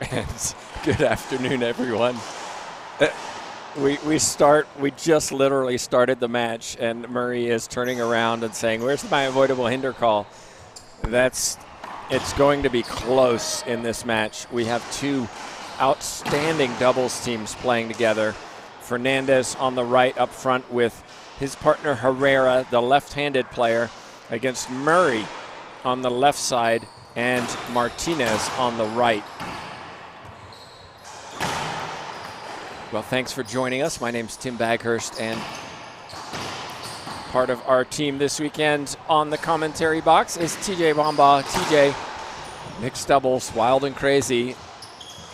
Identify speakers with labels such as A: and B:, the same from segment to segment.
A: And good afternoon, everyone. We just literally started the match, and Murray is turning around and saying, "Where's my avoidable hinder call?" It's going to be close in this match. We have two outstanding doubles teams playing together. Fernandez on the right up front with his partner Herrera, the left-handed player, against Murray on the left side and Martinez on the right. Well, thanks for joining us. My name's Tim Baghurst, and part of our team this weekend on the commentary box is TJ Bamba. TJ, mixed doubles, wild and crazy.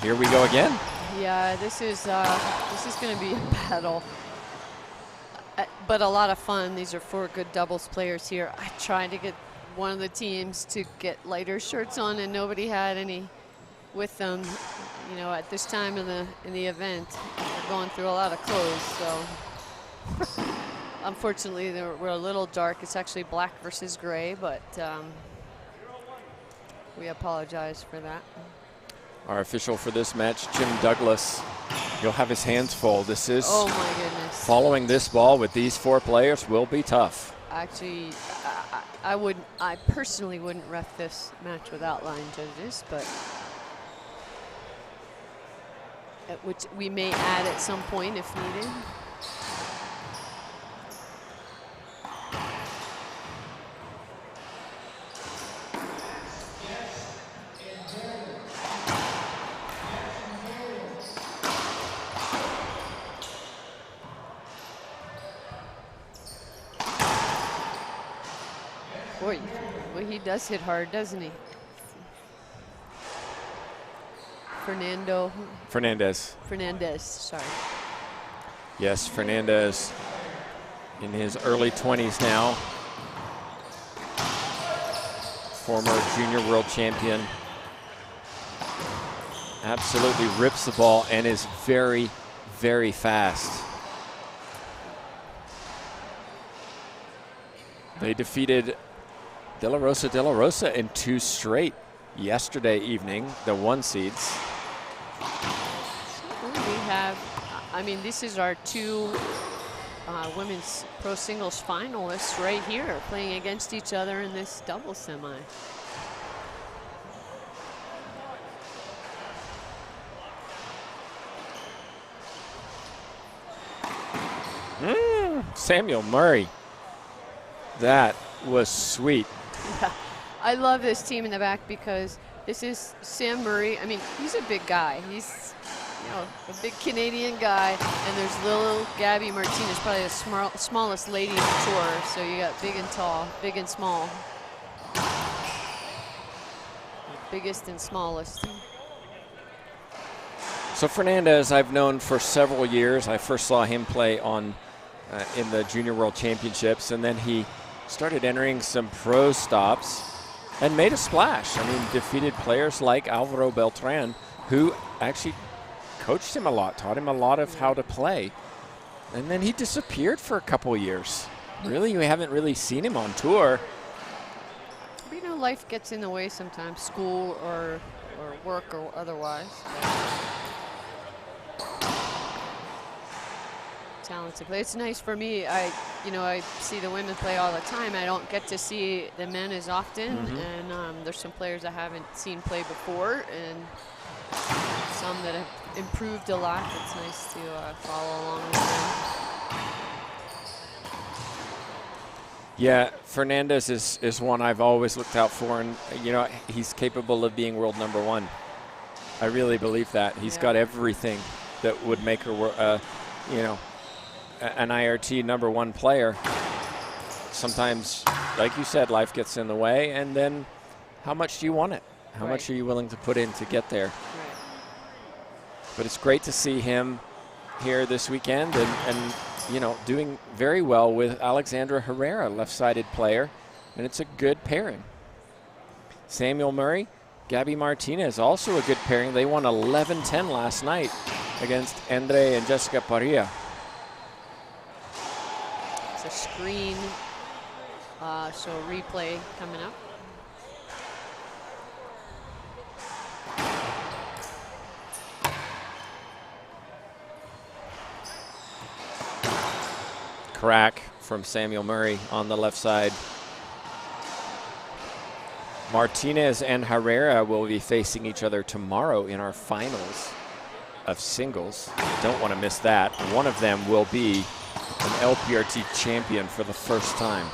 A: Here we go again.
B: Yeah, this is going to be a battle, but a lot of fun. These are four good doubles players here. I tried to get one of the teams to get lighter shirts on, and nobody had any with them. You know, at this time in the event, we're going through a lot of clothes, so unfortunately we're a little dark. It's actually black versus gray, but we apologize for that.
A: Our official for this match, Jim Douglas. He'll have his hands full. This is,
B: oh my goodness,
A: following this ball with these four players will be tough.
B: Actually, I personally wouldn't ref this match without line judges, but which we may add at some point if needed. Boy, well, he does hit hard, doesn't he? Fernandez, sorry.
A: Yes, Fernandez in his early 20s now. Former junior world champion. Absolutely rips the ball and is very, very fast. They defeated De La Rosa in 2 straight yesterday evening, the 1 seeds.
B: We have, I mean, this is our 2 women's pro singles finalists right here playing against each other in this double semi.
A: Samuel Murray. That was sweet.
B: Yeah, I love this team in the back because this is Sam Murray. I mean, he's a big guy. He's, you know, a big Canadian guy. And there's little Gabby Martinez, probably the smallest lady in the tour. So you got big and tall, big and small. Biggest and smallest.
A: So Fernandez, I've known for several years. I first saw him play on in the Junior World Championships, and then he started entering some pro stops and made a splash. I mean, defeated players like Alvaro Beltran, who actually coached him a lot, taught him a lot of how to play. And then he disappeared for a couple years. Really, we haven't really seen him on tour.
B: You know, life gets in the way sometimes, school or work or otherwise. Talented play. It's nice for me. I see the women play all the time. I don't get to see the men as often, and there's some players I haven't seen play before, and some that have improved a lot. It's nice to follow along with them.
A: Yeah, Fernandez is one I've always looked out for, and you know, he's capable of being world #1. I really believe that. He's got everything that would make her, you know, an IRT #1 player. Sometimes, like you said, life gets in the way, and then how much do you want it? How much are you willing to put in to get there?
B: Right.
A: But it's great to see him here this weekend and you know, doing very well with Alexandra Herrera, left-sided player, and it's a good pairing. Samuel Murray, Gabby Martinez, also a good pairing. They won 11-10 last night against Andre and Jessica Parilla.
B: It's a screen, so replay coming up.
A: crack from Samuel Murray on the left side. Martinez and Herrera will be facing each other tomorrow in our finals of singles. Don't want to miss that. One of them will be an LPRT champion for the first time.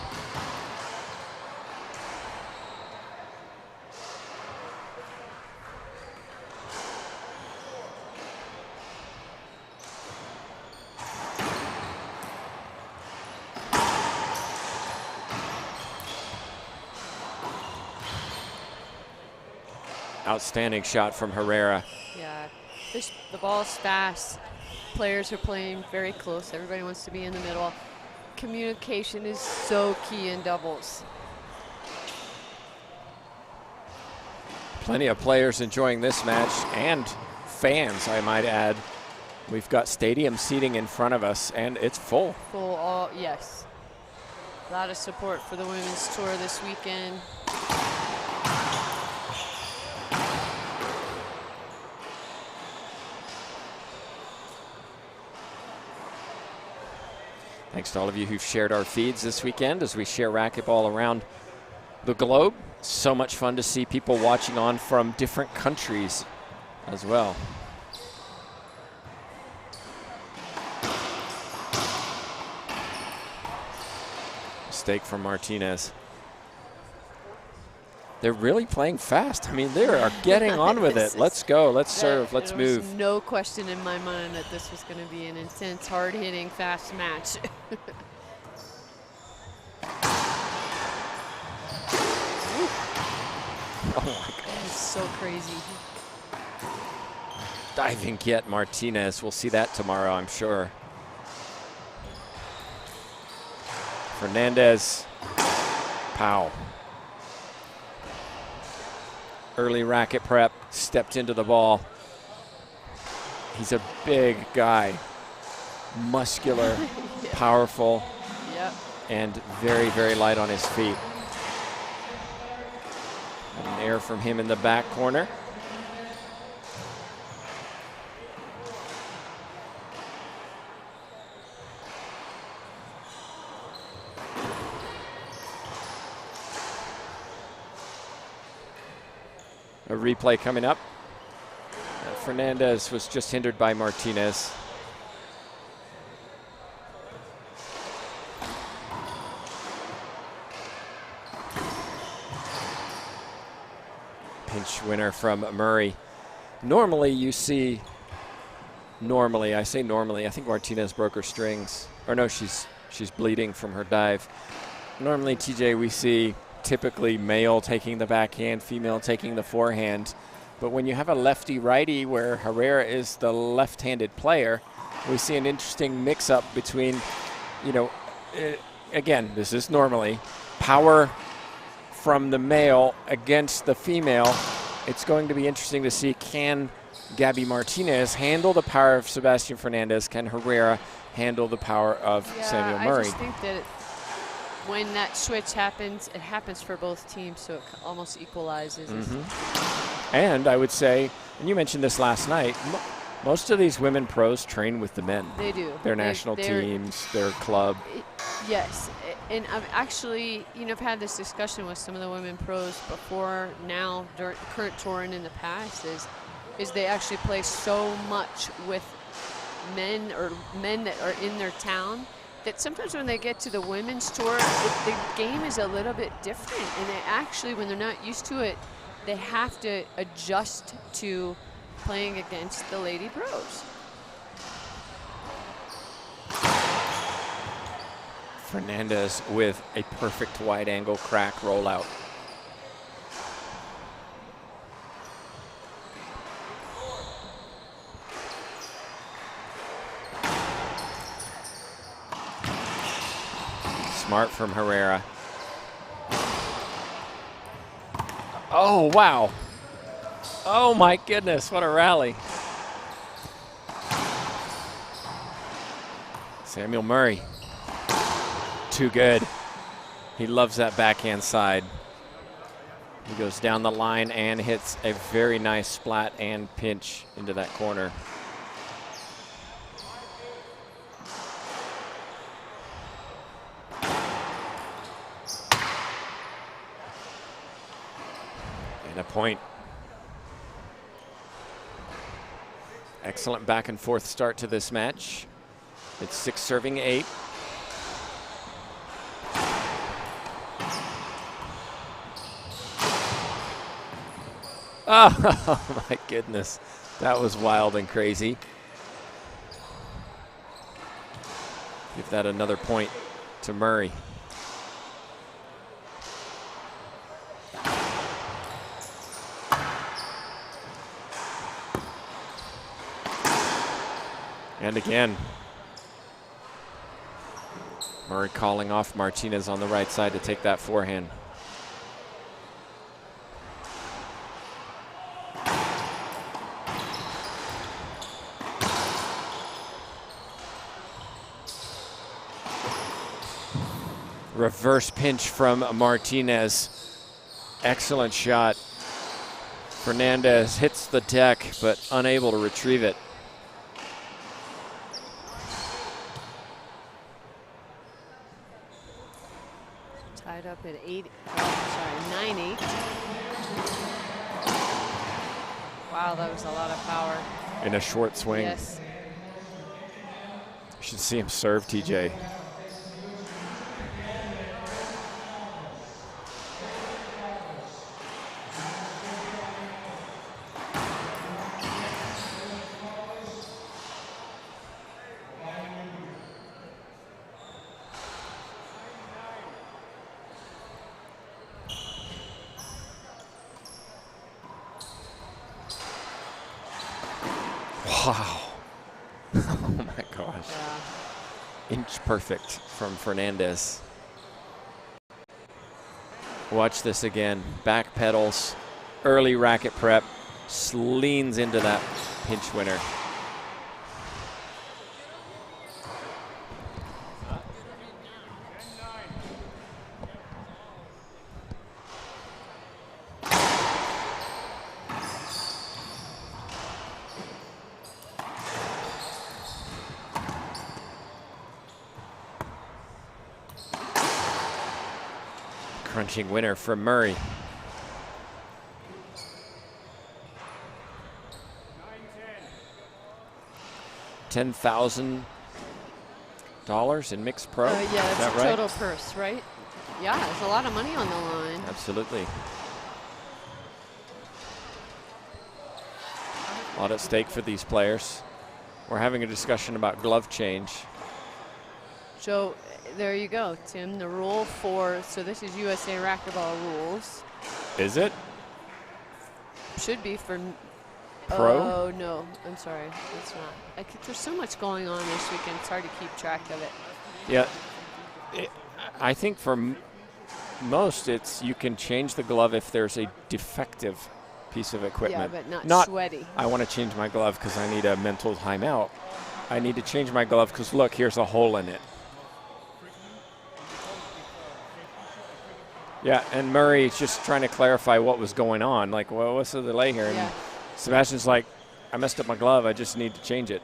A: Outstanding shot from Herrera.
B: Yeah, the ball's fast. Players are playing very close. Everybody wants to be in the middle. Communication is so key in doubles.
A: Plenty of players enjoying this match, and fans, I might add. We've got stadium seating in front of us, and it's full.
B: Full, yes. A lot of support for the women's tour this weekend.
A: Thanks to all of you who've shared our feeds this weekend as we share racquetball around the globe. So much fun to see people watching on from different countries as well. Mistake from Martinez. They're really playing fast. I mean, they are getting on with it. Let's go. Let's serve. Let's move.
B: There was no question in my mind that this was going to be an intense, hard-hitting, fast match.
A: Oh my God.
B: It's so crazy.
A: Diving get Martinez. We'll see that tomorrow, I'm sure. Fernandez. Pow. Early racket prep, stepped into the ball. He's a big guy, muscular, yeah. Powerful,
B: yep.
A: And very, very light on his feet. An air from him in the back corner. A replay coming up. Fernandez was just hindered by Martinez. Pinch winner from Murray. Normally you see, I say normally, I think Martinez broke her strings. Or no, she's bleeding from her dive. Normally, TJ, we see typically male taking the backhand, female taking the forehand. But when you have a lefty-righty where Herrera is the left-handed player, we see an interesting mix-up between, again, this is normally, power from the male against the female. It's going to be interesting to see, can Gabby Martinez handle the power of Sebastian Fernandez? Can Herrera handle the power of Samuel Murray?
B: I just think that when that switch happens, it happens for both teams, so it almost equalizes.
A: Mm-hmm. And I would say, and you mentioned this last night, most of these women pros train with the men.
B: They do.
A: Their national teams, their club.
B: Yes, and I've actually, I've had this discussion with some of the women pros before, now, during the current tour and in the past, is they actually play so much with men that are in their town, that sometimes when they get to the women's tour, the game is a little bit different. And they actually, when they're not used to it, they have to adjust to playing against the lady pros.
A: Fernandez with a perfect wide angle crack rollout. Smart from Herrera. Oh, wow. Oh, my goodness, what a rally. Samuel Murray. Too good. He loves that backhand side. He goes down the line and hits a very nice splat and pinch into that corner. And a point. Excellent back and forth start to this match. It's 6 serving 8. Oh, my goodness. That was wild and crazy. Give that another point to Murray. And again, Murray calling off Martinez on the right side to take that forehand. Reverse pinch from Martinez. Excellent shot. Fernandez hits the deck, but unable to retrieve it.
B: Tied up at 9-8. Wow, that was a lot of power.
A: In a short swing.
B: Yes.
A: You should see him serve, TJ. Wow. Oh my gosh.
B: Yeah.
A: Inch perfect from Fernandez. Watch this again. Back pedals, early racket prep, leans into that pinch winner. Crunching winner for Murray. $10,000 in mixed pro.
B: Yeah, that's
A: that
B: the
A: right?
B: total purse, right? Yeah, there's a lot of money on the line.
A: Absolutely. A lot at stake for these players. We're having a discussion about glove change.
B: So there you go, Tim. The rule for, so this is USA Racquetball rules.
A: Is it?
B: Should be for
A: Pro?
B: Oh no, I'm sorry, it's not. There's so much going on this weekend. It's hard to keep track of it.
A: Yeah. I think for most, it's you can change the glove if there's a defective piece of equipment.
B: Yeah, but not sweaty.
A: I want to change my glove because I need a mental timeout. I need to change my glove because look, here's a hole in it. Yeah, and Murray's just trying to clarify what was going on. Like, well, what's the delay here?
B: Yeah.
A: And Sebastian's like, I messed up my glove. I just need to change it.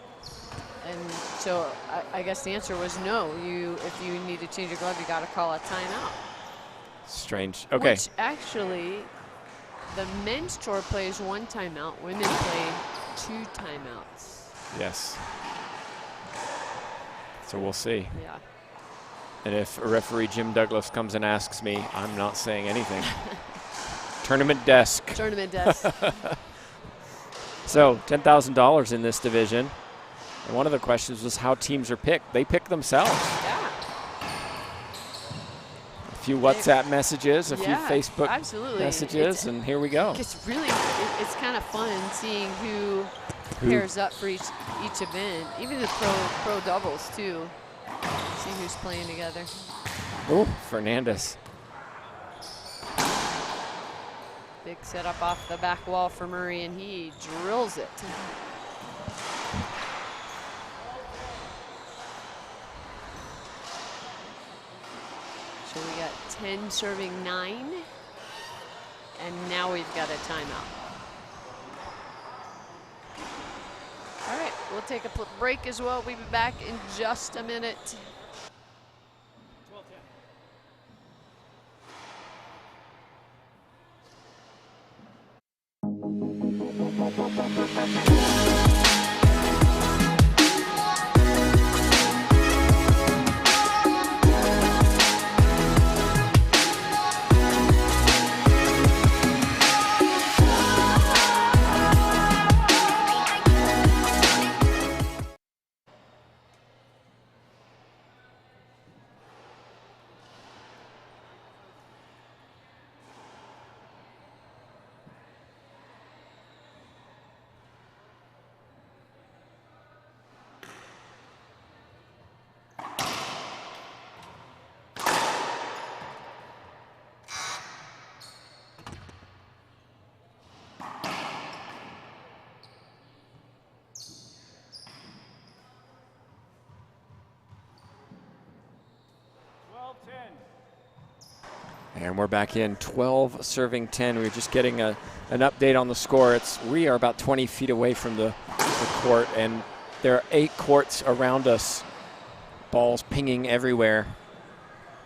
B: And so I guess the answer was no. If you need to change your glove, you got to call a timeout.
A: Strange. Okay.
B: Which actually, the men's tour plays 1 timeout. Women play 2 timeouts.
A: Yes. So we'll see.
B: Yeah.
A: And if referee Jim Douglas comes and asks me, I'm not saying anything. Tournament desk.
B: Tournament desk.
A: So $10,000 in this division. And one of the questions was how teams are picked. They pick themselves.
B: Yeah.
A: A few WhatsApp messages, a few Facebook
B: absolutely.
A: messages, and here we go.
B: It's really, it's kind of fun seeing who pairs up for each event. Even the pro doubles too. See who's playing together.
A: Oh, Fernandez.
B: Big setup off the back wall for Murray, and he drills it. So we got 10 serving 9, and now we've got a timeout. All right, we'll take a break as well. We'll be back in just a minute.
A: And we're back in 12 serving 10. We were just getting an update on the score. We are about 20 feet away from the court, and there are 8 courts around us. Balls pinging everywhere.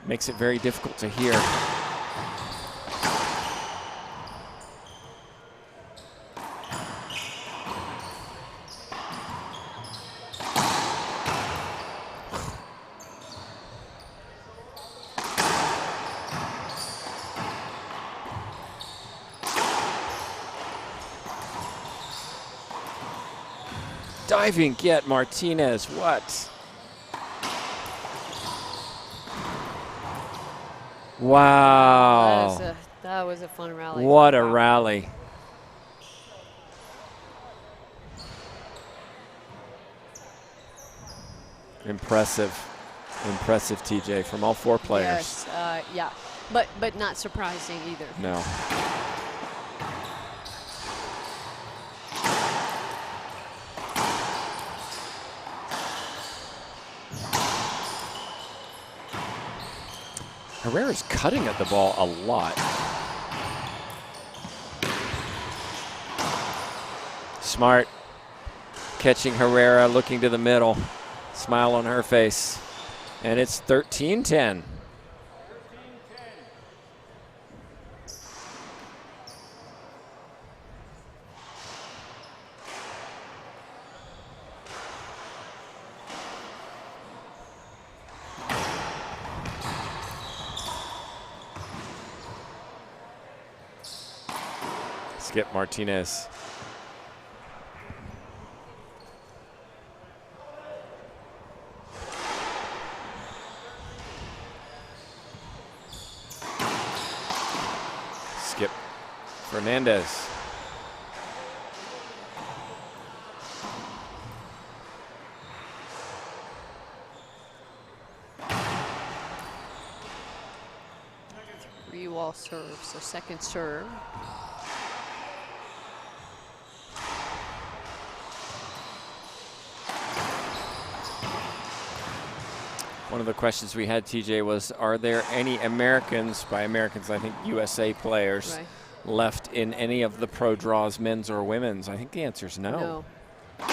A: Makes it very difficult to hear. Diving get Martinez, what? Wow.
B: That was a fun rally.
A: What a rally. Impressive. Impressive, TJ, from all 4 players.
B: Yes, yeah, but not surprising either.
A: No. Herrera's cutting at the ball a lot. Smart catching Herrera, looking to the middle. Smile on her face. And it's 13-10. Skip Martinez. Skip Fernandez.
B: Re-wall serve, so second serve.
A: One of the questions we had, TJ, was, are there any Americans, by Americans I think USA players, left in any of the pro draws, men's or women's? I think the answer is no.
B: No.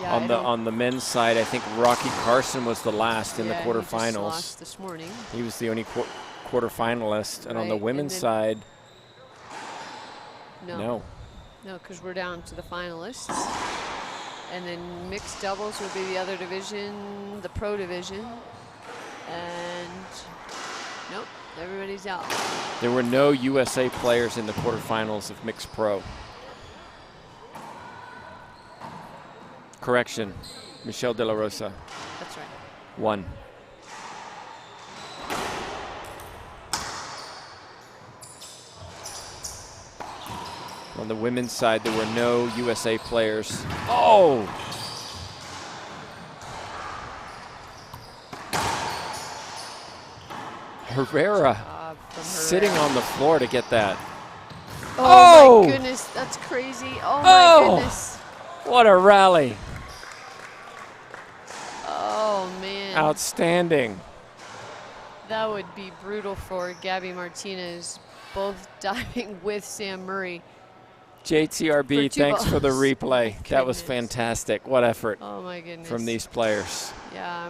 A: On the men's side, I think Rocky Carson was the last in the quarterfinals.
B: He just lost this morning.
A: He was the only quarterfinalist. And on the women's side, no.
B: No, because we're down to the finalists. And then mixed doubles would be the other division, the pro division. And nope, everybody's out.
A: There were no USA players in the quarterfinals of mixed pro. Correction, Michelle De La Rosa.
B: That's right.
A: Won. On the women's side, there were no USA players. Oh! Herrera sitting on the floor to get that.
B: Oh, my goodness, that's crazy. Oh, my goodness.
A: What a rally.
B: Oh, man.
A: Outstanding.
B: That would be brutal for Gabby Martinez, both diving with Sam Murray.
A: JTRB, thanks for the replay. That was fantastic. What effort.
B: Oh my goodness.
A: From these players.
B: Yeah,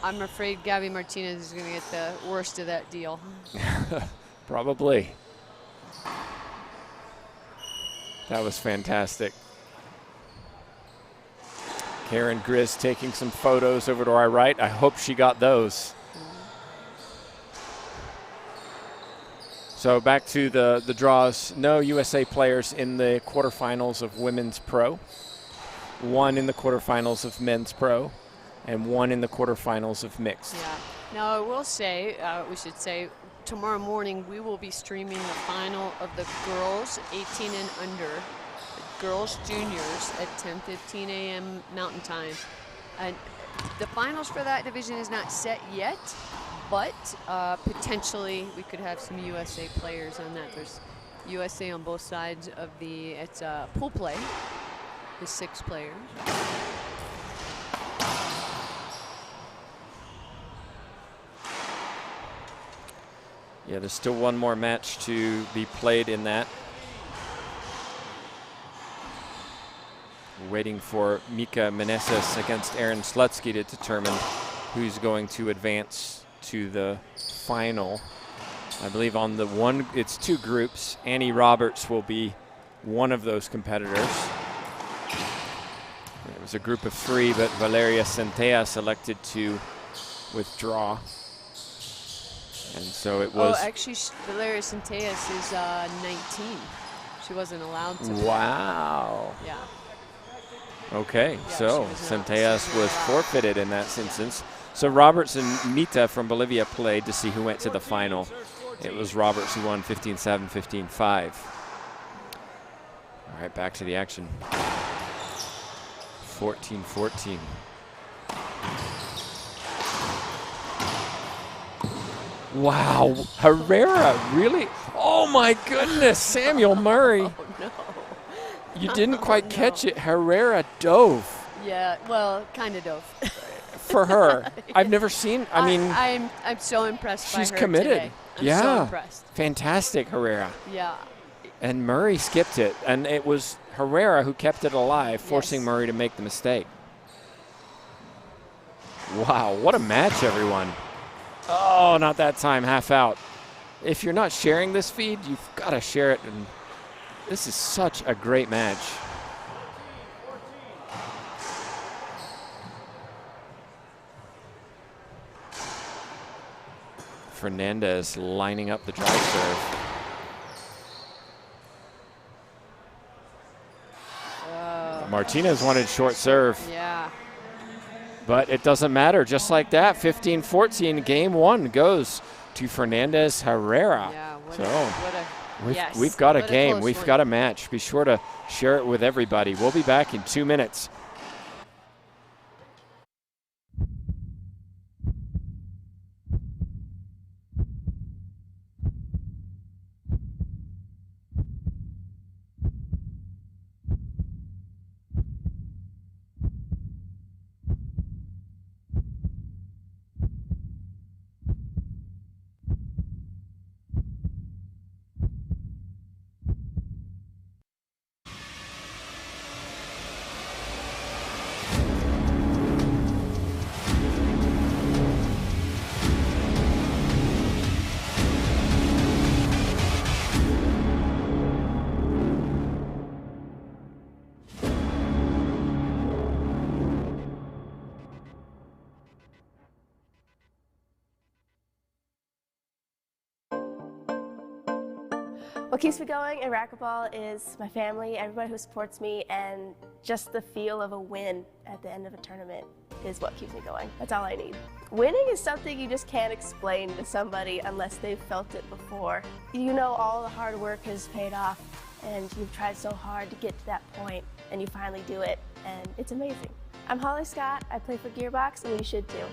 B: I'm afraid Gabby Martinez is going to get the worst of that deal.
A: Probably. That was fantastic. Karen Grizz taking some photos over to our right. I hope she got those. So back to the draws. No USA players in the quarterfinals of women's pro. 1 in the quarterfinals of men's pro. And 1 in the quarterfinals of mixed.
B: Yeah. Now I will say, we should say, tomorrow morning we will be streaming the final of the girls 18 and under, the girls juniors at 10:15 a.m. Mountain Time. And the finals for that division is not set yet. But potentially we could have some USA players on that. There's USA on both sides of it's pool play with 6 players.
A: Yeah, there's still one more match to be played in that. We're waiting for Mika Meneses against Aaron Slutsky to determine who's going to advance to the final. I believe on the one, it's 2 groups. Annie Roberts will be one of those competitors. It was a group of 3, but Valeria Centellas elected to withdraw. And so it was.
B: Oh, actually, Valeria Centellas is 19. She wasn't allowed to.
A: Wow.
B: Yeah.
A: Okay,
B: Yeah,
A: so Centellas was forfeited in that instance. So Roberts and Mita from Bolivia played to see who went to the final. It was Roberts who won 15-7, 15-5. All right, back to the action. 14-14. Wow, Herrera, really? Oh my goodness, Samuel Murray.
B: Oh, no.
A: You didn't quite catch it. Herrera dove.
B: Yeah, well, kind of dove.
A: For her. I've never seen, I mean.
B: I'm so impressed by her.
A: She's committed.
B: Today. I'm
A: yeah.
B: so impressed.
A: Fantastic, Herrera.
B: Yeah.
A: And Murray skipped it. And it was Herrera who kept it alive, forcing Murray to make the mistake. Wow, what a match, everyone. Oh, not that time, half out. If you're not sharing this feed, you've got to share it. And this is such a great match. Fernandez lining up the drive serve. Martinez wanted short serve.
B: Yeah.
A: But it doesn't matter. Just like that, 15-14, game 1 goes to Fernandez Herrera.
B: Yeah,
A: we've got a game. We've got a match. Be sure to share it with everybody. We'll be back in 2 minutes.
C: What keeps me going in racquetball is my family, everybody who supports me, and just the feel of a win at the end of a tournament is what keeps me going. That's all I need. Winning is something you just can't explain to somebody unless they've felt it before. You know all the hard work has paid off, and you've tried so hard to get to that point, and you finally do it, and it's amazing. I'm Holly Scott, I play for Gearbox, and you should too.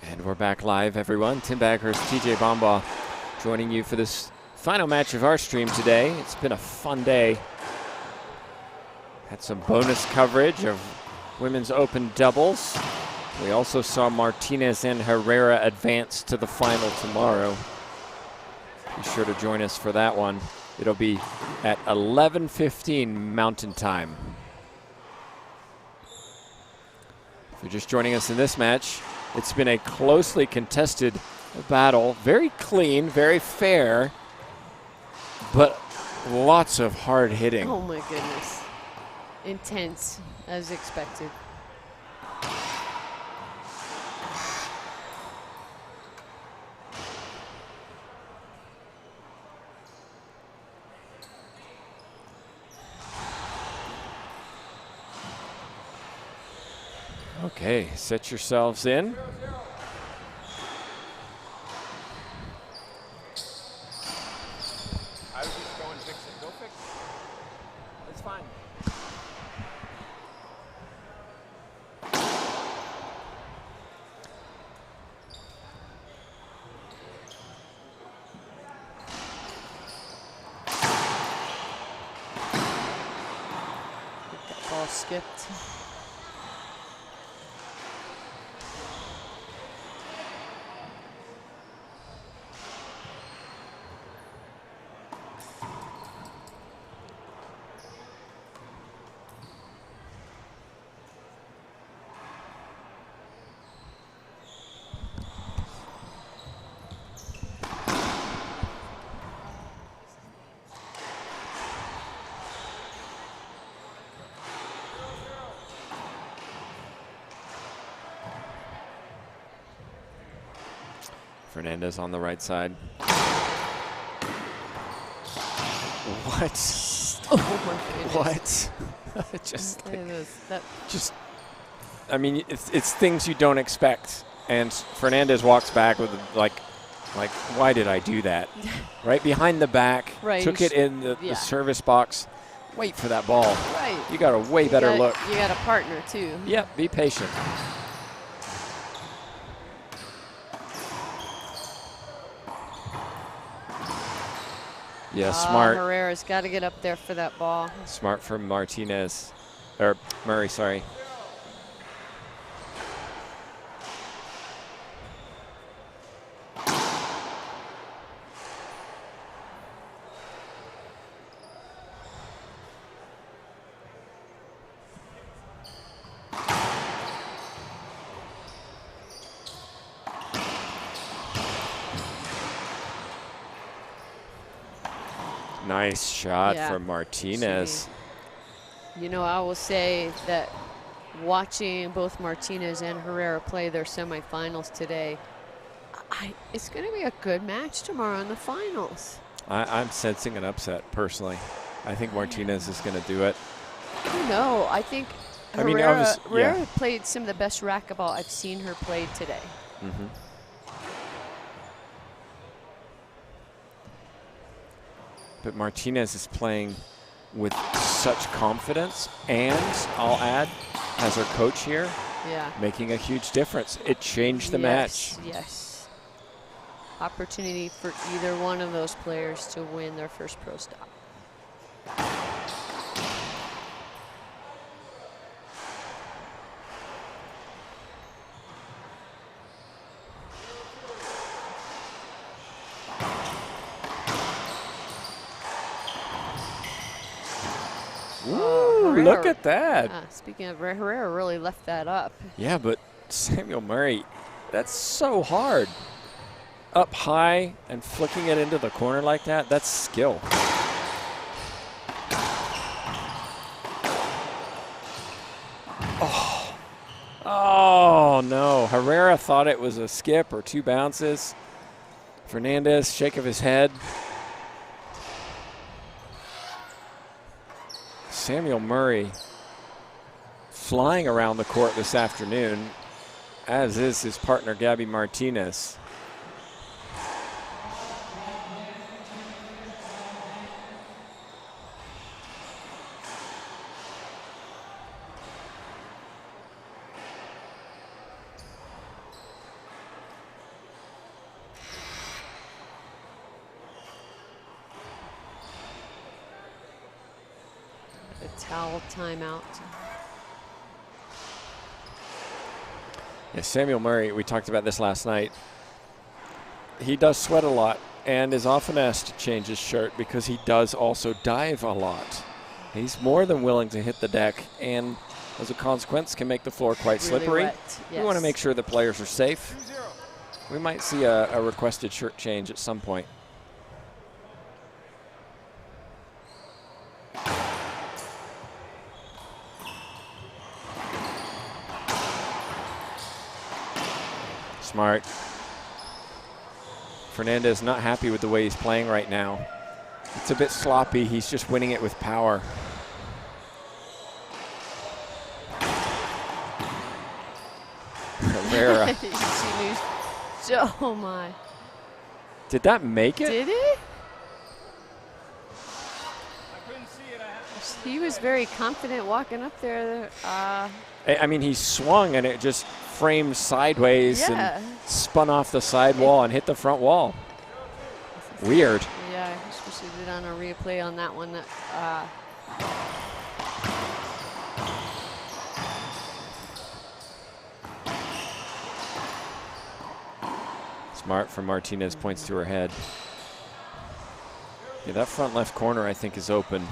A: And we're back live, everyone. Tim Baghurst, TJ Bombaugh joining you for this final match of our stream today. It's been a fun day. Had some bonus coverage of women's open doubles. We also saw Martinez and Herrera advance to the final tomorrow. Be sure to join us for that one. It'll be at 11:15 Mountain Time. If you're just joining us in this match, it's been a closely contested battle. Very clean, very fair, but lots of hard hitting.
B: Oh my goodness. Intense, as expected.
A: Okay, set yourselves in.
B: skipped.
A: Fernandez on the right side. What?
B: Oh my goodness.
A: What? Just,
B: Okay,
A: just. I mean, it's things you don't expect, and Fernandez walks back with like, why did I do that? Right behind the back,
B: Right,
A: took it in the service box. Wait for that ball.
B: Right.
A: You got a way better look.
B: You got a partner too.
A: Yep. Be patient. Yeah, smart.
B: Herrera's got to get up there for that ball.
A: Smart from Martinez, or Murray, sorry. Nice shot from Martinez.
B: You know, I will say that watching both Martinez and Herrera play their semifinals today, it's going to be a good match tomorrow in the finals.
A: I'm sensing an upset, personally. I think Martinez is going to do it.
B: No, I think Herrera played some of the best racquetball I've seen her play today.
A: Mm-hmm. But Martinez is playing with such confidence, and I'll add, as her coach here, making a huge difference. It changed the match.
B: Yes. Opportunity for either one of those players to win their first pro stop.
A: Ooh, look at that.
B: Speaking of, Herrera really left that up.
A: Yeah, but Samuel Murray, that's so hard. Up high and flicking it into the corner like that, that's skill. Oh, no. Herrera thought it was a skip or two bounces. Fernandez, shake of his head. Samuel Murray flying around the court this afternoon, as is his partner, Gabby Martinez.
B: Towel timeout.
A: Yeah, Samuel Murray, we talked about this last night. He does sweat a lot and is often asked to change his shirt because he does also dive a lot. He's more than willing to hit the deck, and as a consequence can make the floor quite slippery.
B: Wet, yes.
A: We want to make sure the players are safe. We might see a requested shirt change at some point. Smart. Fernandez not happy with the way he's playing right now. It's a bit sloppy. He's just winning it with power. Herrera.
B: Oh my.
A: Did that make it?
B: Did it? He was very confident walking up there.
A: I mean, he swung and it just framed sideways and spun off the side wall and hit the front wall. Weird.
B: Yeah, I wish we did on a replay on that one.
A: Smart from Martinez, points to her head. Yeah, that front left corner, I think, is open.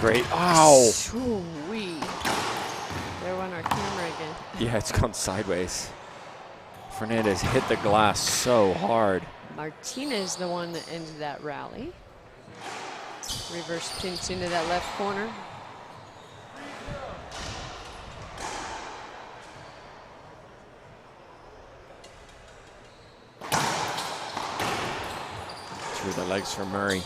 A: Great. Ow.
B: Ooh-wee. There went our camera again.
A: Yeah, it's gone sideways. Fernandez hit the glass so hard.
B: Martinez, the one that ended that rally. Reverse pinch into that left corner.
A: Through the legs for Murray.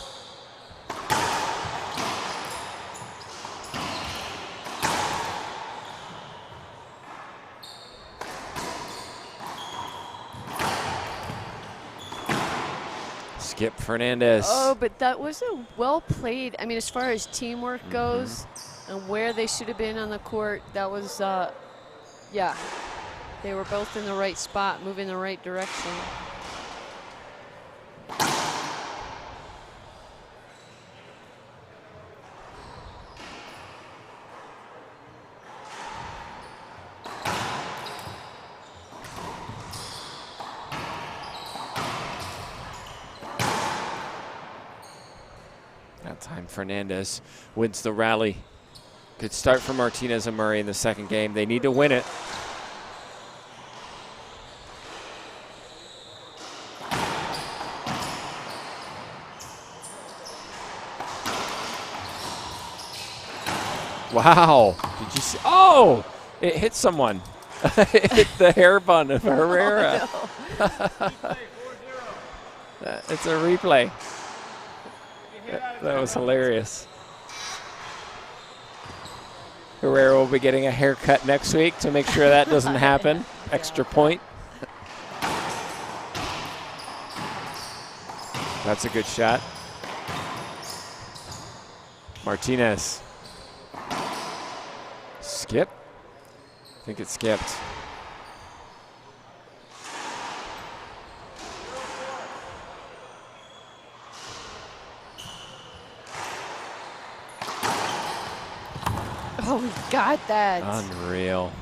A: Skip Fernandez.
B: Oh, but that was a well played. I mean, as far as teamwork goes and where they should have been on the court, that was, yeah. They were both in the right spot, moving the right direction.
A: That time Fernandez wins the rally. Good start for Martinez and Murray in the second game. They need to win it. Wow. Did you see? Oh, it hit someone. It hit the hair bun of Herrera.
B: Oh, no.
A: It's a replay. That was hilarious. Herrera will be getting a haircut next week to make sure that doesn't happen. Extra point. That's a good shot. Martinez. Skip. I think it skipped.
B: Oh, we got that.
A: Unreal.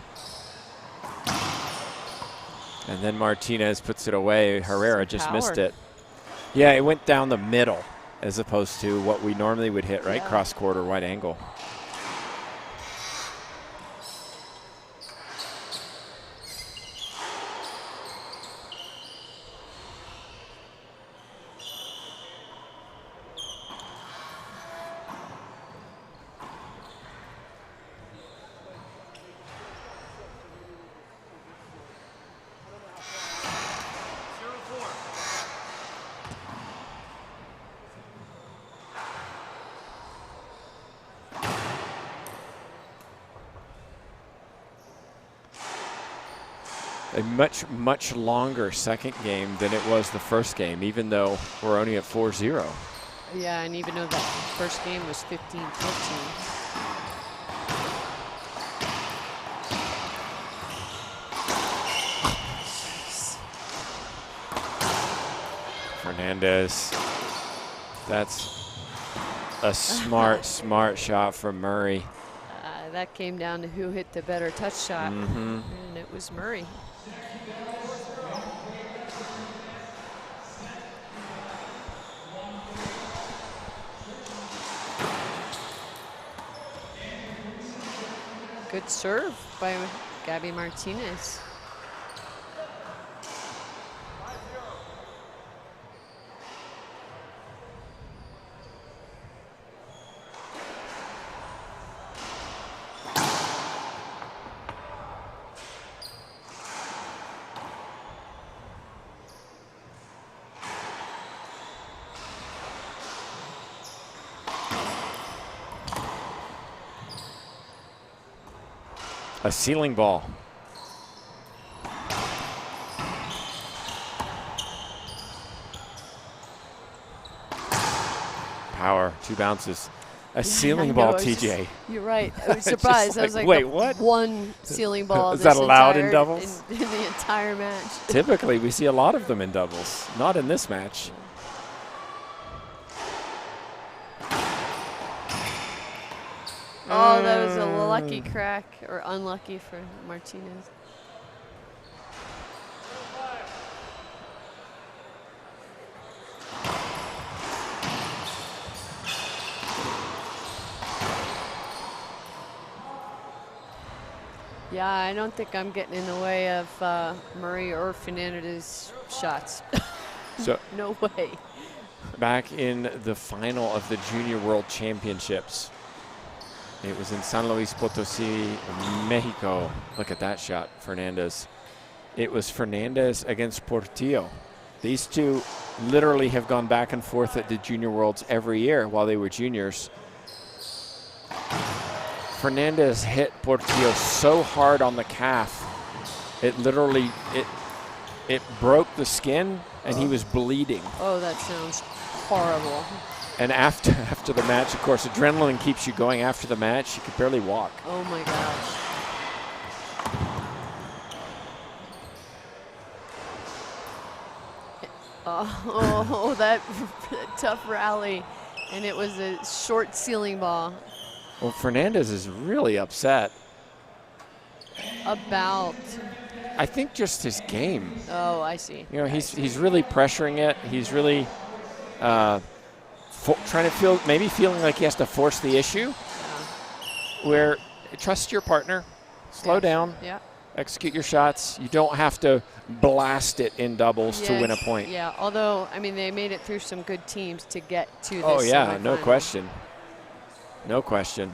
A: And then Martinez puts it away. Herrera just missed it. Yeah, it went down the middle as opposed to what we normally would hit, right?
B: Yeah.
A: Cross court or wide angle. A much longer second game than it was the first game, even though we're only at 4-0.
B: Yeah, and even though that first game was 15-14.
A: Fernandez. That's a smart shot from Murray.
B: That came down to who hit the better touch shot, and it was Murray. Good serve by Gabby Martinez.
A: A ceiling ball. 2 bounces. A ceiling ball, TJ.
B: You're right. I was surprised. I was like,
A: wait, what?
B: One ceiling ball.
A: Is that allowed in doubles?
B: In the entire match.
A: Typically, we see a lot of them in doubles. Not in this match.
B: Oh, that was a lucky crack, or unlucky for Martinez. Yeah, I don't think I'm getting in the way of Murray or Fernandez's shots.
A: So
B: no way.
A: Back in the final of the Junior World Championships, it was in San Luis Potosí, Mexico. Look at that shot, Fernandez. It was Fernandez against Portillo. These two literally have gone back and forth at the Junior Worlds every year while they were juniors. Fernandez hit Portillo so hard on the calf, it literally, it broke the skin and he was bleeding.
B: Oh, that sounds horrible.
A: And after the match, of course, adrenaline keeps you going. After the match, you could barely walk.
B: Oh my gosh. Oh, that tough rally. And it was a short ceiling ball.
A: Well, Fernandez is really upset.
B: About?
A: I think just his game.
B: Oh, I see.
A: You know, he's really pressuring it. He's really trying to feeling like he has to force the issue.
B: Yeah.
A: Where trust your partner, slow down, execute your shots. You don't have to blast it in doubles to win a point.
B: Yeah, although, I mean, they made it through some good teams to get to this.
A: Oh, yeah,
B: semifinal.
A: no question. No question.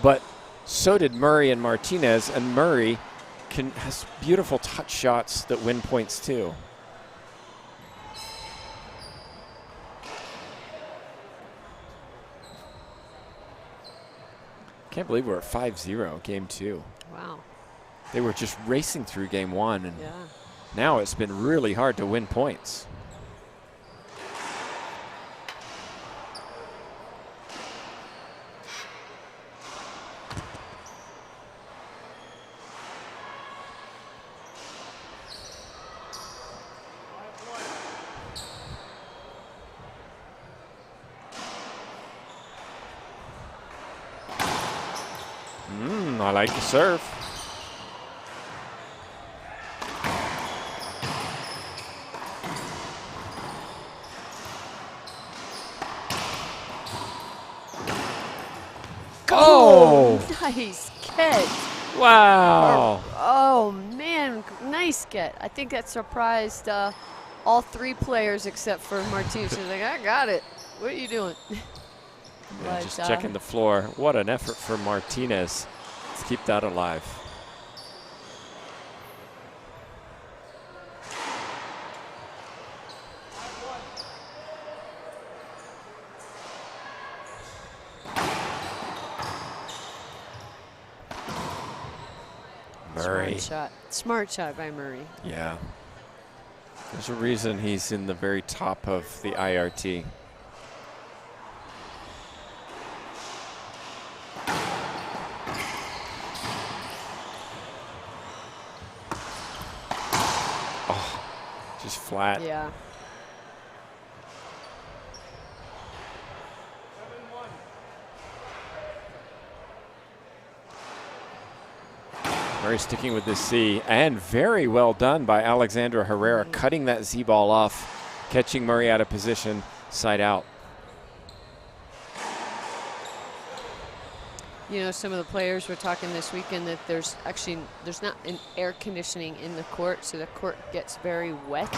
A: But so did Murray and Martinez, and Murray has beautiful touch shots that win points too. Can't believe we're at 5-0 game 2.
B: Wow.
A: They were just racing through game 1, and now it's been really hard to win points. I like the serve.
B: Oh, nice catch.
A: Wow.
B: Oh, man, nice get. I think that surprised all 3 players except for Martinez. He's like, I got it. What are you doing?
A: Yeah, just checking the floor. What an effort for Martinez. Let's keep that alive. Murray.
B: Smart shot by Murray.
A: Yeah. There's a reason he's in the very top of the IRT. Oh, just flat.
B: Yeah.
A: Murray sticking with the C, and very well done by Alexandra Herrera, cutting that Z ball off, catching Murray out of position, side out.
B: You know, some of the players were talking this weekend that there's not an air conditioning in the court, so the court gets very wet.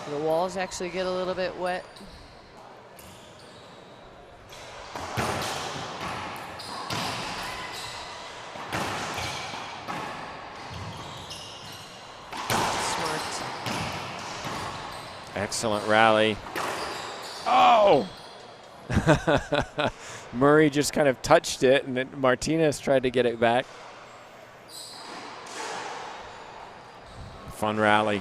B: The walls actually get a little bit wet.
A: Excellent rally. Oh! Murray just kind of touched it, and then Martinez tried to get it back. Fun rally.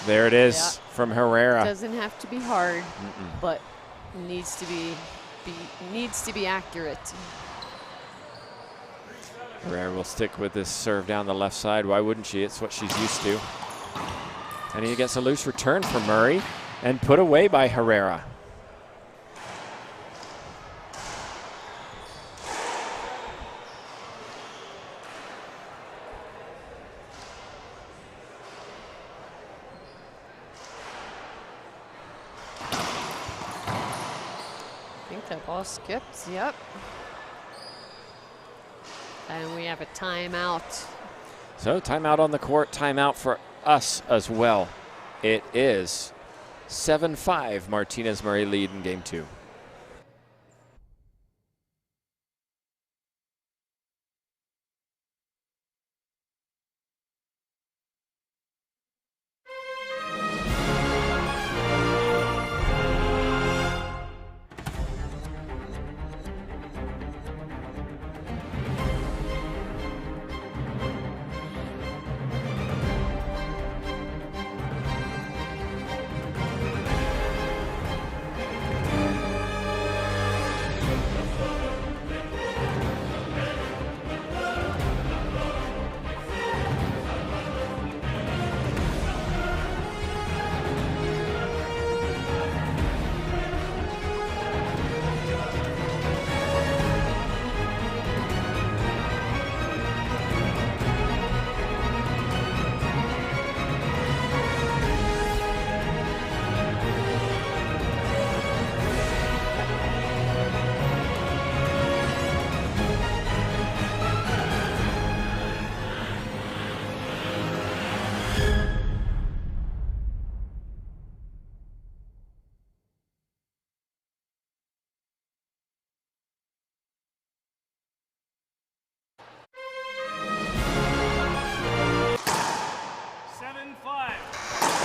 A: There it is from Herrera.
B: Doesn't have to be hard, but needs to be accurate.
A: Herrera will stick with this serve down the left side. Why wouldn't she? It's what she's used to. And he gets a loose return from Murray and put away by Herrera.
B: I think that ball skipped, yep. And we have a timeout.
A: So timeout on the court, timeout for us as well. It is 7-5 Martinez Murray lead in game 2.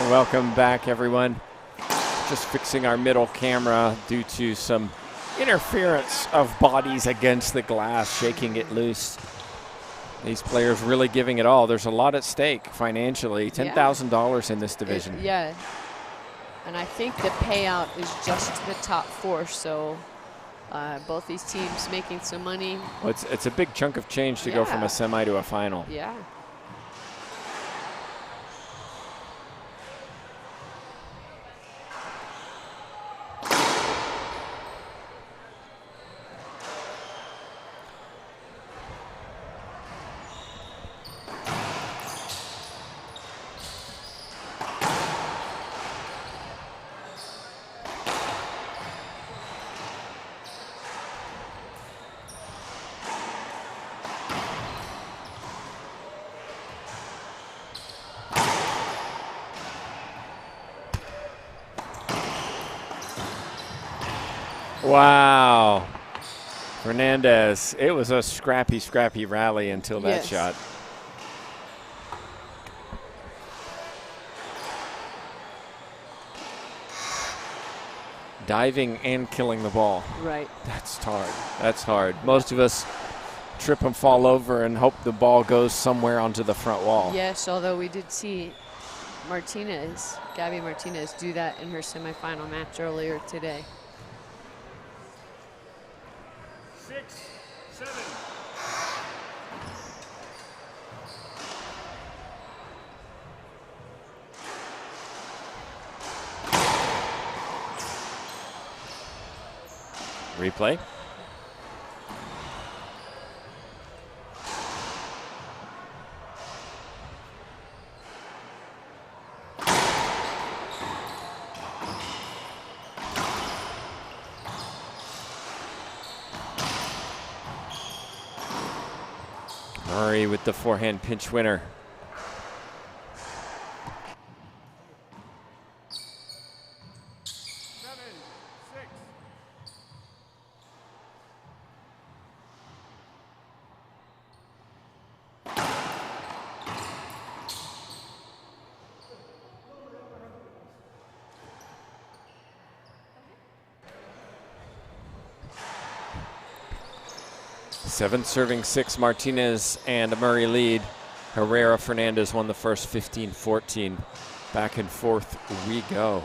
A: Welcome back, everyone. Just fixing our middle camera due to some interference of bodies against the glass, shaking it loose. These players really giving it all. There's a lot at stake financially, $10,000 in this division.
B: Yeah, and I think the payout is just the top 4, so both these teams making some money.
A: Well, it's a big chunk of change to go from a semi to a final.
B: Yeah.
A: Wow. Fernandez. It was a scrappy rally until that shot. Diving and killing the ball.
B: Right.
A: That's hard. That's hard. Most of us trip and fall over and hope the ball goes somewhere onto the front wall.
B: Yes, although we did see Gabby Martinez do that in her semifinal match earlier today.
D: 6-7.
A: Replay. Murray with the forehand pinch winner. Seven serving 6, Martinez and Murray lead. Herrera Fernandez won the first 15-14. Back and forth we go.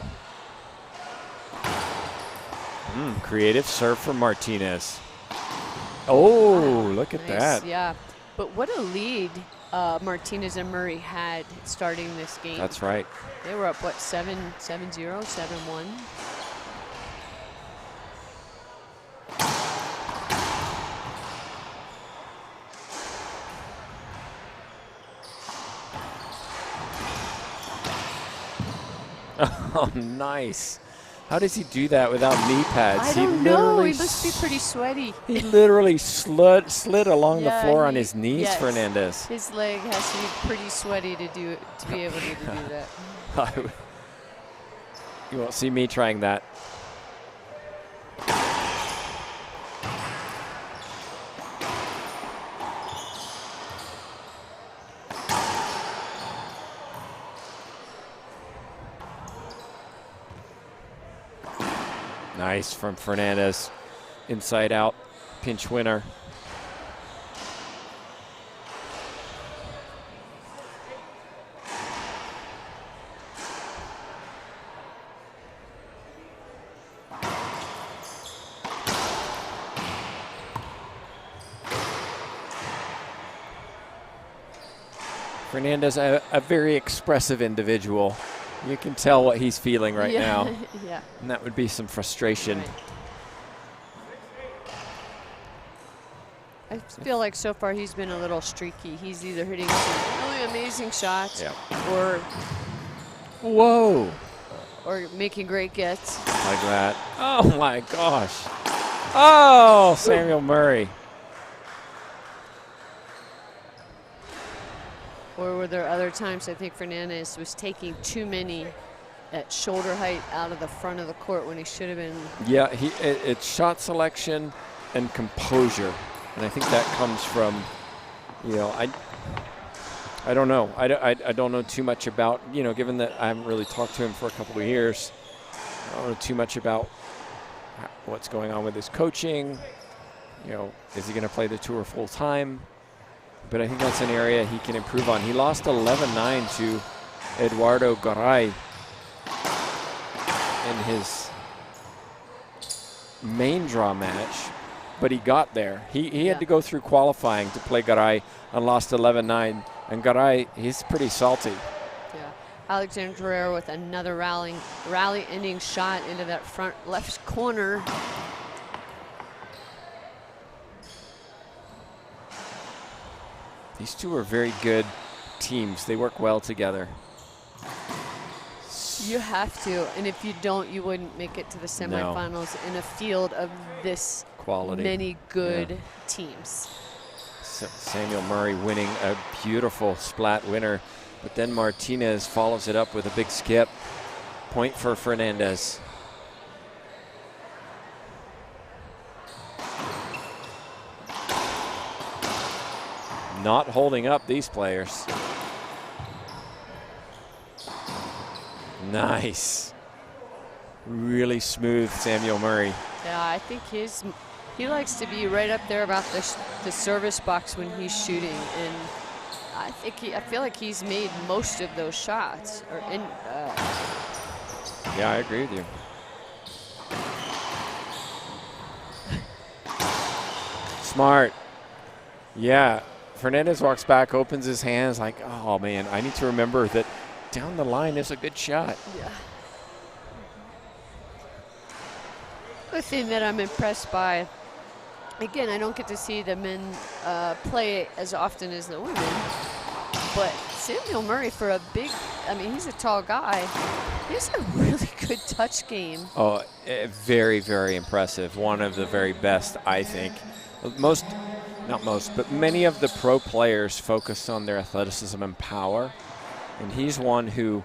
A: Creative serve from Martinez. Oh, look at
B: Nice,
A: that.
B: yeah. But what a lead Martinez and Murray had starting this game.
A: That's right.
B: They were up, what, 7-0, 7-1?
A: Oh, nice. How does he do that without knee pads?
B: I don't know. He must be pretty sweaty.
A: He literally slid along the floor on his knees,
B: yes.
A: Fernandez.
B: His leg has to be pretty sweaty to be able to do that.
A: You won't see me trying that. Nice from Fernandez. Inside out, pinch winner. Fernandez, a very expressive individual. You can tell what he's feeling right now.
B: Yeah.
A: And that would be some frustration.
B: Right. I feel like so far he's been a little streaky. He's either hitting some really amazing shots or
A: Whoa.
B: or making great gets.
A: Like that. Oh my gosh. Oh, Samuel Murray.
B: Or were there other times I think Fernandez was taking too many at shoulder height out of the front of the court when he should have been.
A: Yeah, it's shot selection and composure. And I think that comes from, you know, I don't know. I don't know too much about, you know, given that I haven't really talked to him for a couple of years. I don't know too much about what's going on with his coaching. You know, is he going to play the tour full time? But I think that's an area he can improve on. He lost 11-9 to Eduardo Garay in his main draw match, but he got there. He had to go through qualifying to play Garay and lost 11-9. And Garay, he's pretty salty.
B: Yeah. Alexander Herrera with another rally-ending shot into that front left corner.
A: These two are very good teams. They work well together.
B: You have to, and if you don't, you wouldn't make it to the semifinals in a field of this
A: quality,
B: many good teams.
A: Samuel Murray winning a beautiful splat winner, but then Martinez follows it up with a big skip. Point for Fernandez. Not holding up these players. Nice. Really smooth Samuel Murray.
B: Yeah, I think he likes to be right up there about the service box when he's shooting, and I feel like he's made most of those shots.
A: Yeah, I agree with you. Smart. Yeah. Fernandez walks back, opens his hands like, oh man, I need to remember that down the line is a good shot.
B: Yeah. The thing that I'm impressed by, again, I don't get to see the men play as often as the women, but Samuel Murray, for a big, I mean, he's a tall guy. He has a really good touch game.
A: Oh, very, very impressive. One of the very best, I think. Not most, but many of the pro players focus on their athleticism and power. And he's one who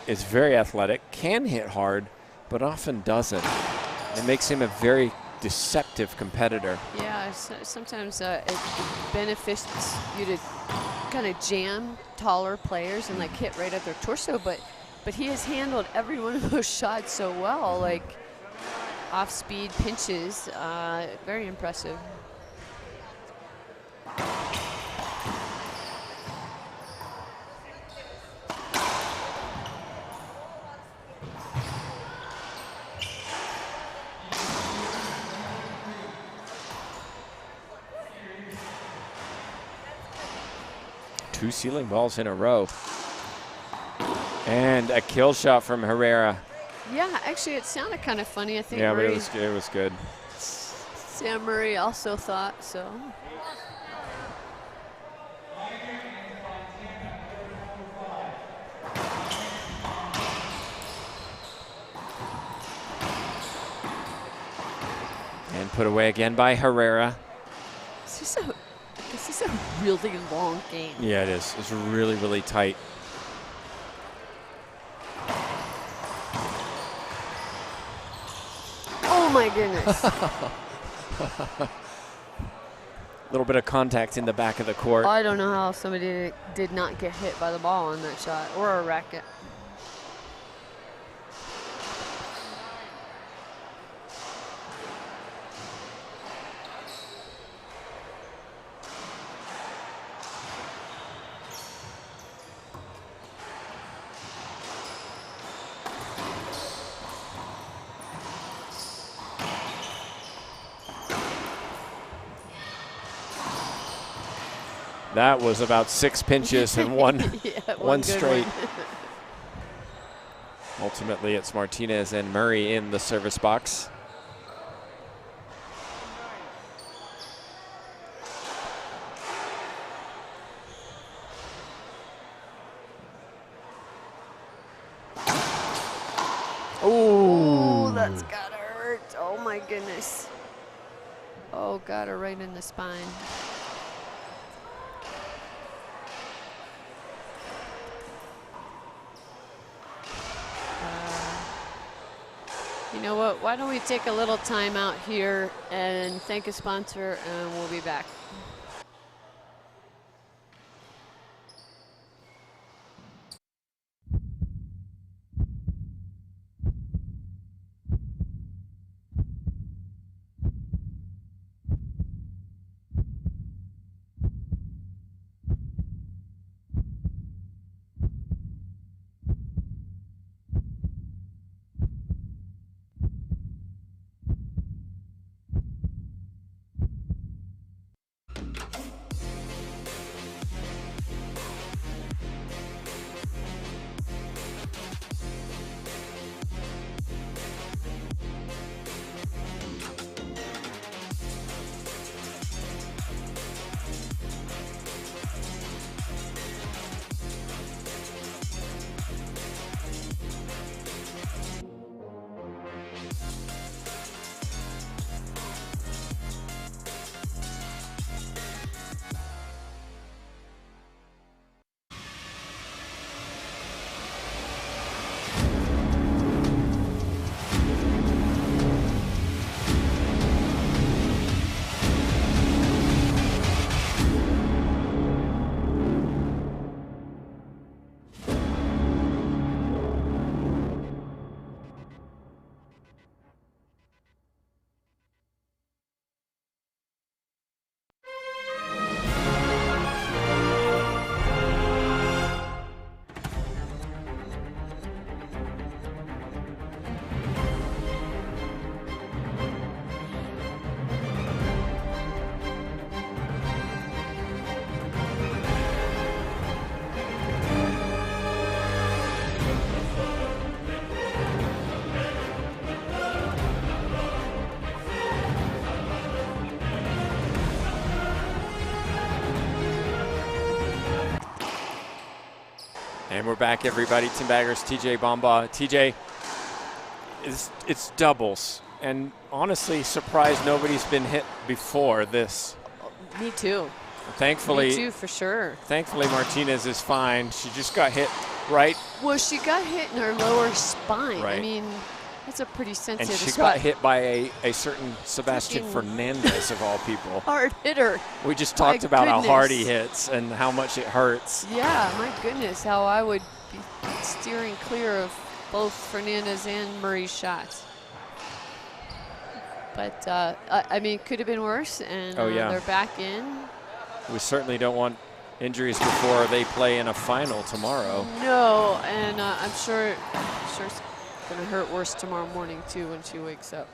A: is very athletic, can hit hard, but often doesn't. It makes him a very deceptive competitor.
B: Yeah, sometimes it benefits you to kind of jam taller players and like hit right at their torso, but he has handled every one of those shots so well, like off-speed pinches. Very impressive.
A: 2 ceiling balls in a row. And a kill shot from Herrera.
B: Yeah, actually, it sounded kind of funny. I think
A: Yeah,
B: Murray,
A: but it was good.
B: Sam Murray also thought so.
A: And put away again by Herrera.
B: This is a really long game.
A: Yeah, it is. It's really, really tight.
B: Oh my goodness.
A: A little bit of contact in the back of the court.
B: I don't know how somebody did not get hit by the ball on that shot or a racket.
A: That was about 6 pinches and one,
B: Yeah,
A: one straight.
B: one.
A: Ultimately, it's Martinez and Murray in the service box.
B: Oh, that's gotta hurt. Oh my goodness. Oh, got her right in the spine. You know what? Why don't we take a little time out here and thank a sponsor, and we'll be back.
A: And we're back, everybody. Tim Baggers, TJ Bomba. TJ, it's doubles. And honestly, surprised nobody's been hit before this.
B: Me too.
A: Thankfully,
B: Me too, for sure.
A: Thankfully, Martinez is fine. She just got hit right.
B: Well, she got hit in her lower spine.
A: Right.
B: I mean, that's a pretty
A: And
B: sensitive
A: she
B: spot.
A: got hit by a certain Sebastian
B: Freaking
A: Fernandez, of all people.
B: Hard hitter.
A: We just
B: My
A: talked about how hard he
B: goodness.
A: hits and how much it hurts.
B: Yeah, my goodness, how I would be steering clear of both Fernandez and Murray's shots. But, I mean, could have been worse, and
A: Oh, yeah.
B: they're back in.
A: We certainly don't want injuries before they play in a final tomorrow.
B: No, and I'm sure it's going to hurt worse tomorrow morning, too, when she wakes up.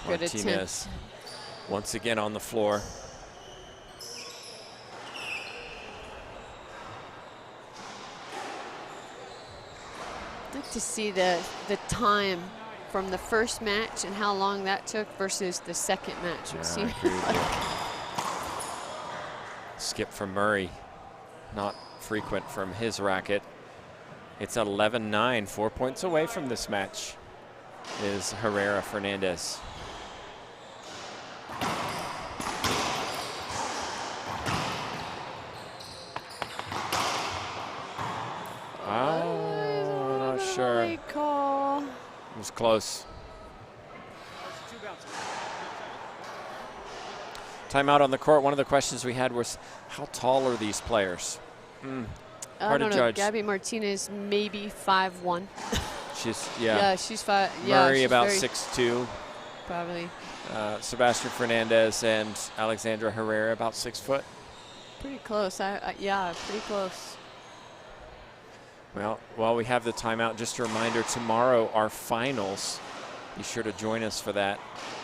B: Good
A: Martinez
B: attempt.
A: once again on the floor.
B: I'd like to see the time from the first match and how long that took versus the second match.
A: Yeah, I agree with you. Skip from Murray, not frequent from his racket. It's 11-9, 4 points away from this match is Herrera Fernandez. Oh, not sure.
B: Late call.
A: It was close. Timeout on the court. One of the questions we had was, how tall are these players? Hard to judge.
B: Gabby Martinez, maybe 5'1".
A: She's,
B: Yeah, she's 5. Yeah,
A: Murray
B: she's
A: about
B: very
A: 6'2".
B: Probably.
A: Sebastian Fernandez and Alexandra Herrera about 6 foot.
B: Pretty close. Yeah, pretty close.
A: Well, while we have the timeout, just a reminder, tomorrow our finals. Be sure to join us for that.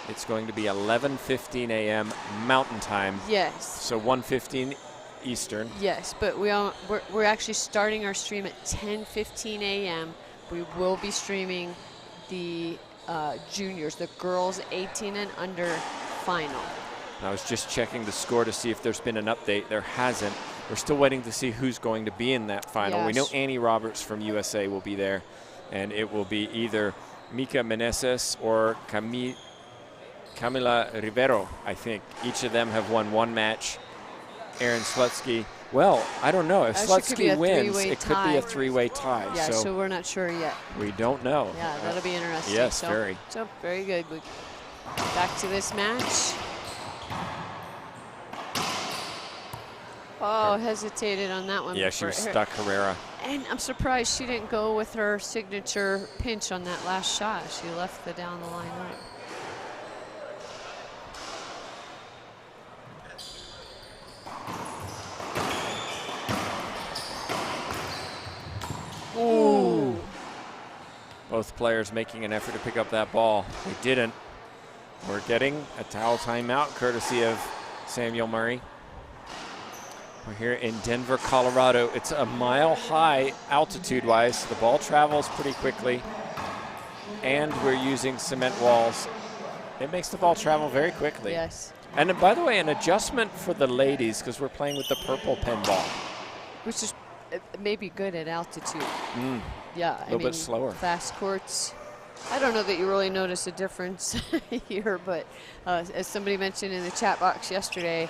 A: It's going to be 11:15 a.m. Mountain Time.
B: Yes.
A: So 1:15 Eastern.
B: Yes, but we're actually starting our stream at 10:15 a.m. We will be streaming the juniors, the girls 18 and under final.
A: I was just checking the score to see if there's been an update. There hasn't. We're still waiting to see who's going to be in that final.
B: Yes.
A: We know Annie Roberts from USA will be there, and it will be either Mika Meneses or Camila Rivero, I think. Each of them have won one match. Aaron Slutsky, well, I don't know. If Slutsky wins, it could be a three-way tie.
B: Yeah, so we're not sure yet.
A: We don't know.
B: Yeah, that'll be interesting.
A: Yes,
B: so,
A: very.
B: So very good. Back to this match. Oh, hesitated on that one.
A: Yeah, she was stuck, Herrera.
B: And I'm surprised she didn't go with her signature pinch on that last shot. She left the down the line up.
A: Ooh. Both players making an effort to pick up that ball. They didn't. We're getting a towel timeout courtesy of Samuel Murray. We're here in Denver, Colorado. It's a mile high altitude-wise. The ball travels pretty quickly, and we're using cement walls. It makes the ball travel very quickly.
B: Yes.
A: And by the way, an adjustment for the ladies, because we're playing with the purple pin ball.
B: Which is maybe good at altitude. Yeah,
A: a little bit slower.
B: Fast courts. I don't know that you really notice a difference here, but as somebody mentioned in the chat box yesterday,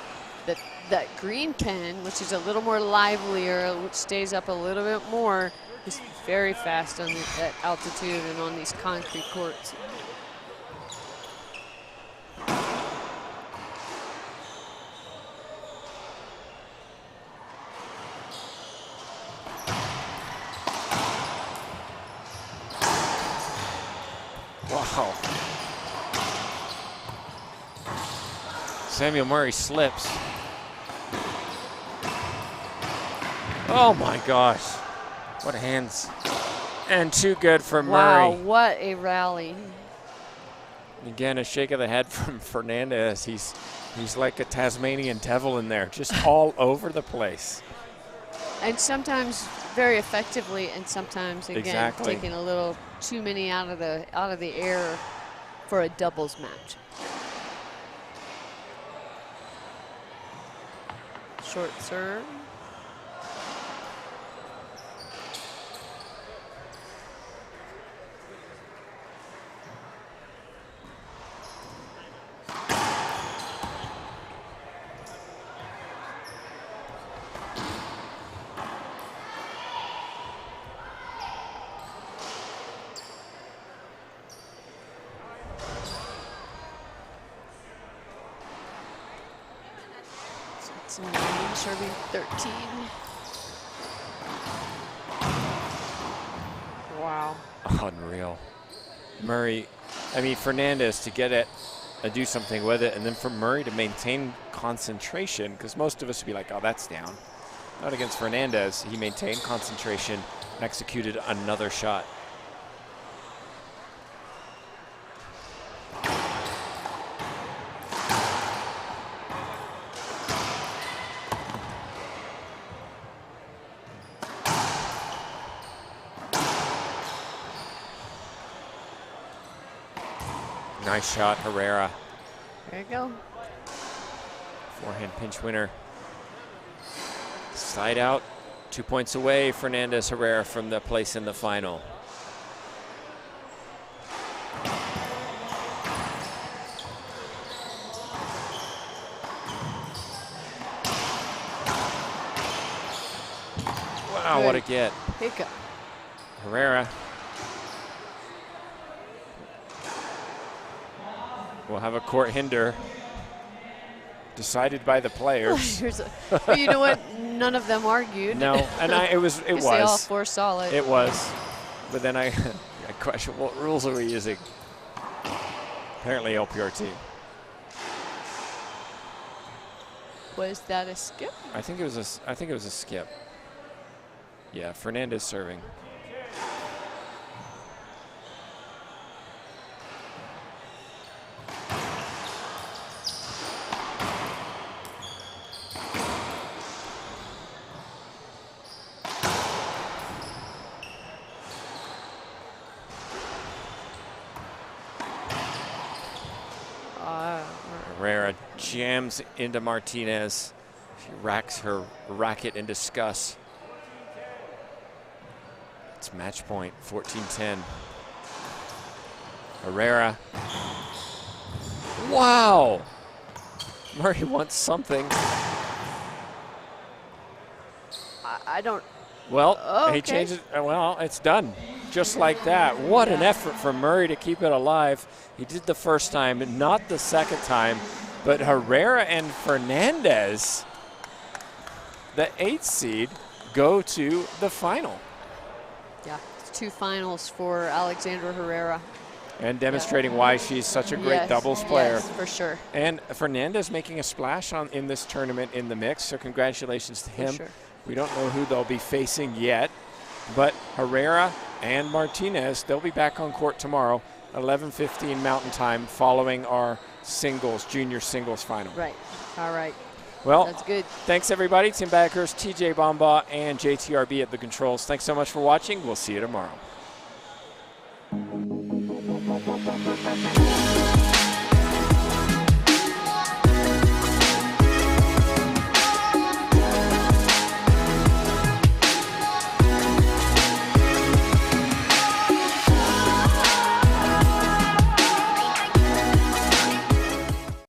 B: that green pen, which is a little more livelier, which stays up a little bit more, is very fast on at altitude and on these concrete courts.
A: Wow. Samuel Murray slips. Oh my gosh. What hands. And too good for Murray.
B: Wow, what a rally.
A: Again, a shake of the head from Fernandez. He's like a Tasmanian devil in there, just all over the place.
B: And sometimes very effectively, and sometimes again taking a little too many out of the air for a doubles match. Short serve. Serving 13. Wow.
A: Unreal. Murray, I mean, Fernandez to get it and do something with it, and then for Murray to maintain concentration, because most of us would be like, oh, that's down. Not against Fernandez. He maintained concentration and executed another shot. Nice shot, Herrera.
B: There you go.
A: Forehand pinch winner. Slide out. 2 points away, Fernandez, Herrera from the place in the final. Wow, what a get.
B: Hiccup.
A: Herrera. We'll have a court hinder decided by the players.
B: But you know what? None of them argued.
A: No, and it was.
B: They all foresaw it.
A: It was. But then I question, what rules are we using? Apparently LPRT.
B: Was that a skip?
A: I think it was a skip. Yeah, Fernandez serving. Herrera jams into Martinez. She racks her racket in disgust. It's match point, 14-10. Herrera. Wow! Murray wants something.
B: I don't.
A: Well,
B: okay.
A: He changes. Well, it's done. Just like that. What an effort from Murray to keep it alive. He did the first time, not the second time. But Herrera and Fernandez, the 8th seed, go to the final.
B: Yeah, it's 2 finals for Alexandra Herrera.
A: And demonstrating why she's such a great doubles player.
B: Yes, for sure.
A: And Fernandez making a splash in this tournament in the mix, so congratulations to him.
B: For sure.
A: We don't know who they'll be facing yet, but Herrera and Martinez, they'll be back on court tomorrow, 11:15 Mountain Time, following our junior singles final.
B: Right. All right.
A: Well,
B: that's good.
A: Thanks everybody. Tim Backers, TJ Bomba, and JTRB at the controls. Thanks so much for watching. We'll see you tomorrow.